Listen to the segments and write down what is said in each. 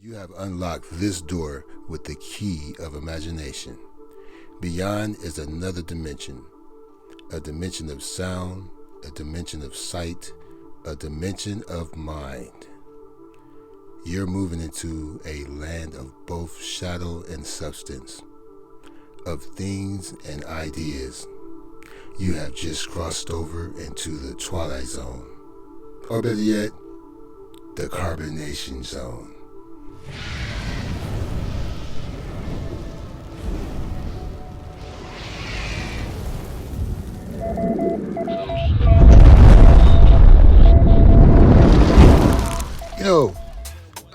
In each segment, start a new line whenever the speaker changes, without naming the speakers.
You have unlocked this door with the key of imagination. Beyond is another dimension, a dimension of sound, a dimension of sight, a dimension of mind. You're moving into a land of both shadow and substance, of things and ideas. You have just crossed over into the Twilight Zone, or better yet, the Carbonation Zone. You know,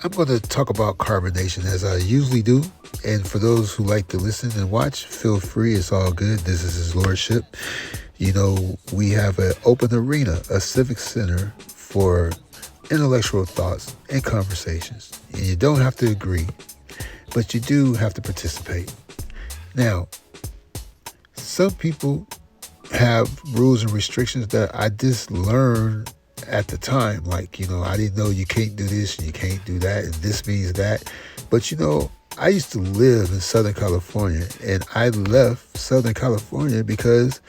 I'm going to talk about carbonation as I usually do. And for those who like to listen and watch, feel free. It's all good. This is His Lordship. You know, we have an open arena, a civic center for intellectual thoughts and conversations. And you don't have to agree, but you do have to participate. Now, some people have rules and restrictions that I just learned at the time. Like, I didn't know you can't do this and you can't do that and this means that. But, I used to live in Southern California, and I left Southern California because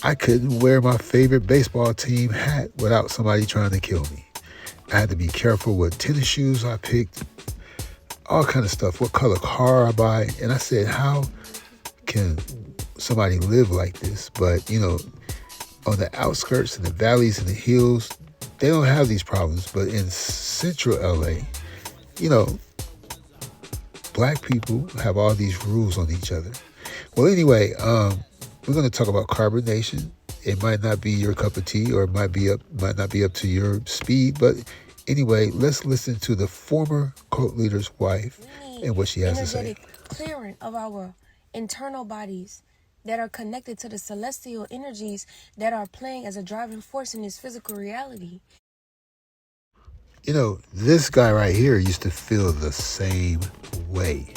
I couldn't wear my favorite baseball team hat without somebody trying to kill me. I had to be careful what tennis shoes I picked, all kind of stuff, what color car I buy. And I said, how can somebody live like this? But, on the outskirts and the valleys and the hills, they don't have these problems. But in central LA, black people have all these rules on each other. Well, anyway, we're going to talk about carbonation. It might not be your cup of tea, or it might not be up to your speed. But anyway, let's listen to the former cult leader's wife and what she has to say.
Energetic clearing of our internal bodies that are connected to the celestial energies that are playing as a driving force in this physical reality.
This guy right here used to feel the same way.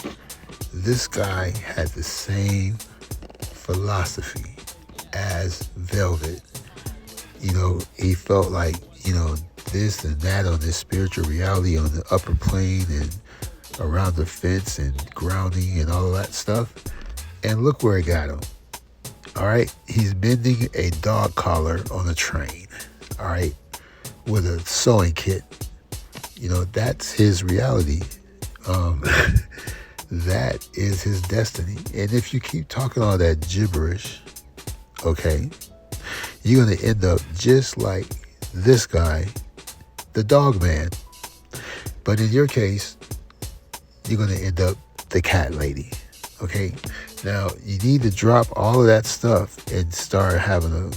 This guy had the same philosophy as Velvet. He felt like, this and that on this spiritual reality on the upper plane and around the fence and grounding and all of that stuff. And look where it got him. All right. He's bending a dog collar on a train. All right. With a sewing kit. That's his reality. That is his destiny. And if you keep talking all that gibberish, okay, you're going to end up just like this guy, the dog man. But in your case, you're going to end up the cat lady. Okay. Now, you need to drop all of that stuff and start having a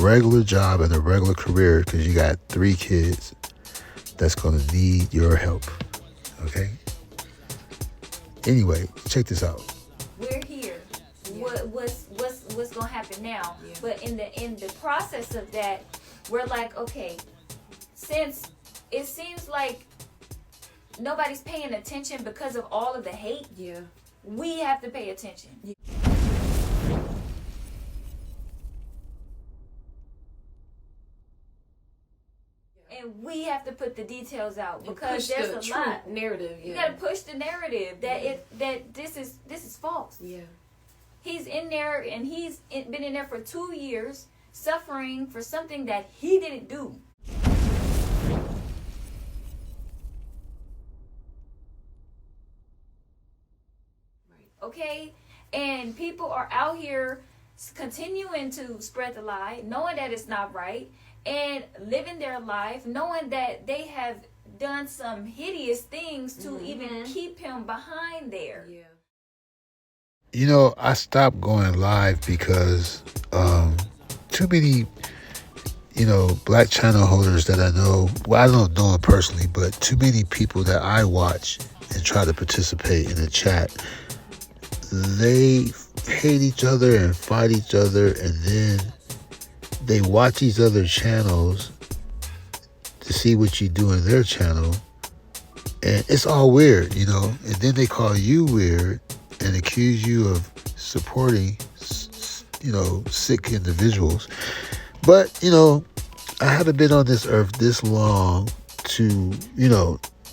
regular job and a regular career, because you got 3 kids that's going to need your help. Okay? Anyway, check this out.
We're here. Yeah. What's going to happen now? Yeah. But in the process of that, we're like, okay, since it seems like nobody's paying attention because of all of the hate,
yeah,
we have to pay attention. Yeah. And we have to put the details out, because there's a lot
narrative. Yeah.
You got to push the narrative that this is false.
Yeah.
He's in there, and he's been in there for 2 years, suffering for something that he didn't do. Right. Okay, and people are out here continuing to spread the lie, knowing that it's not right, and living their life knowing that they have done some hideous things to even keep him behind there.
Yeah.
I stopped going live because too many, black channel holders that I know, well, I don't know them personally, but too many people that I watch and try to participate in the chat, they hate each other and fight each other, and then they watch these other channels to see what you do in their channel, and it's all weird, and then they call you weird and accuse you of supporting, sick individuals. But, I haven't been on this earth this long to,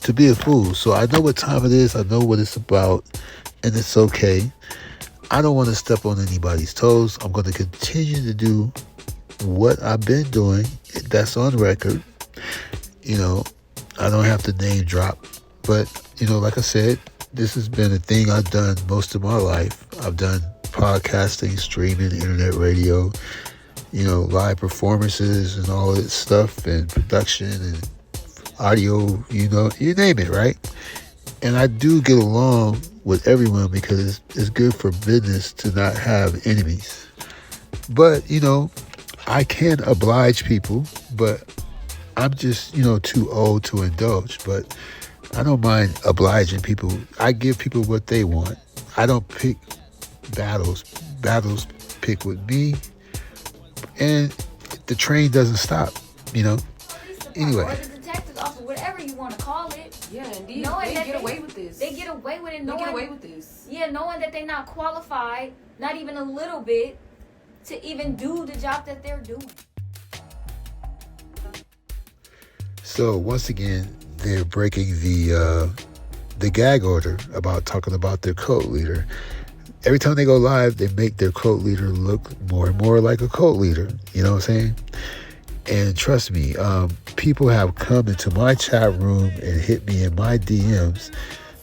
to be a fool. So I know what time it is. I know what it's about, and it's okay. I don't want to step on anybody's toes. I'm going to continue to do what I've been doing. That's on record. You know, I don't have to name drop. But, you know, like I said, this has been a thing I've done most of my life. I've done podcasting, streaming, internet radio, you know, live performances and all that stuff, and production and audio, you know, you name it, right? And I do get along with everyone because it's good for business to not have enemies. But, you know, I can oblige people, but I'm just, you know, too old to indulge. But I don't mind obliging people. I give people what they want. I don't pick battles. Battles pick with me. And the train doesn't stop, you know. Anyway.
Or the detective officer, whatever you want to call it.
Yeah, indeed.
Knowing
They get away with this.
They get away with it. Knowing,
They get away with this.
Yeah, knowing that they're not qualified, not even a little bit, to even do the job that they're doing.
So once again, they're breaking the gag order about talking about their cult leader. Every time they go live, they make their cult leader look more and more like a cult leader. You know what I'm saying? And trust me, people have come into my chat room and hit me in my DMs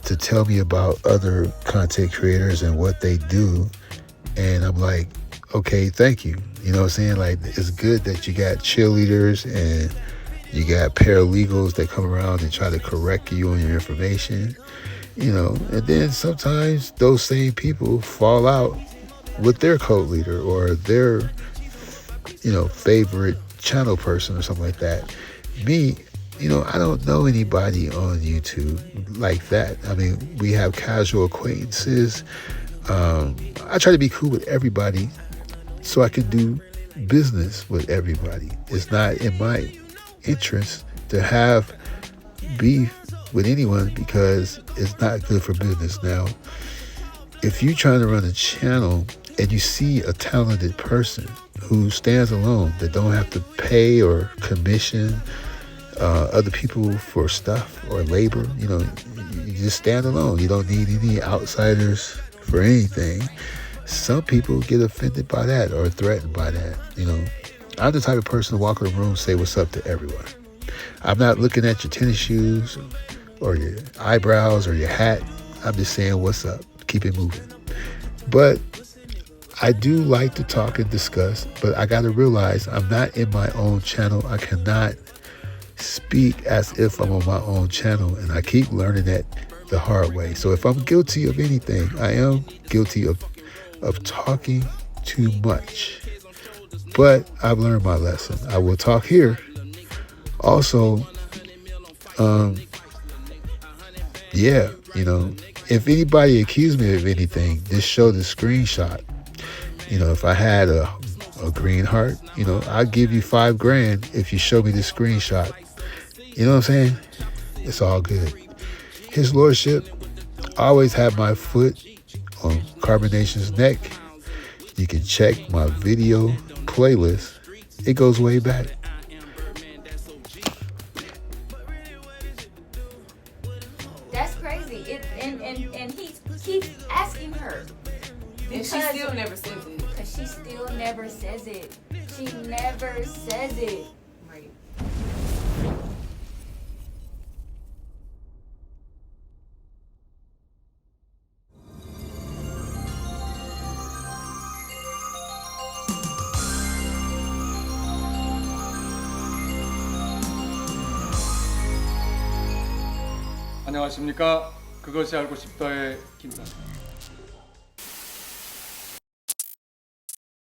to tell me about other content creators and what they do. And I'm like, okay, thank you. You know what I'm saying? Like, it's good that you got cheerleaders and you got paralegals that come around and try to correct you on your information, you know. And then sometimes those same people fall out with their cult leader or their, you know, favorite channel person or something like that. Me, you know, I don't know anybody on YouTube like that. I mean, we have casual acquaintances. I try to be cool with everybody so I can do business with everybody. It's not in my interest to have beef with anyone because it's not good for business. Now, if you're trying to run a channel and you see a talented person who stands alone, that don't have to pay or commission other people for stuff or labor, you know, you just stand alone. You don't need any outsiders for anything. Some people get offended by that or threatened by that, you know. I'm the type of person to walk in the room and say what's up to everyone. I'm not looking at your tennis shoes or your eyebrows or your hat. I'm just saying what's up. Keep it moving. But I do like to talk and discuss, but I got to realize I'm not in my own channel. I cannot speak as if I'm on my own channel, and I keep learning that the hard way. So if I'm guilty of anything, I am guilty of talking too much. But I've learned my lesson. I will talk here. Also, yeah, you know, if anybody accused me of anything, just show the screenshot. You know, if I had a green heart, you know, I'll give you $5,000 if you show me the screenshot. You know what I'm saying? It's all good. His Lordship always had my foot on Carbonation's neck. You can check my video playlist. It goes way back.
That's crazy. And he keeps asking her.
And she still never says it.
Because she still never says it. She never says it.
Right.
안녕하십니까. 그것이 알고 싶다의 김사입니다.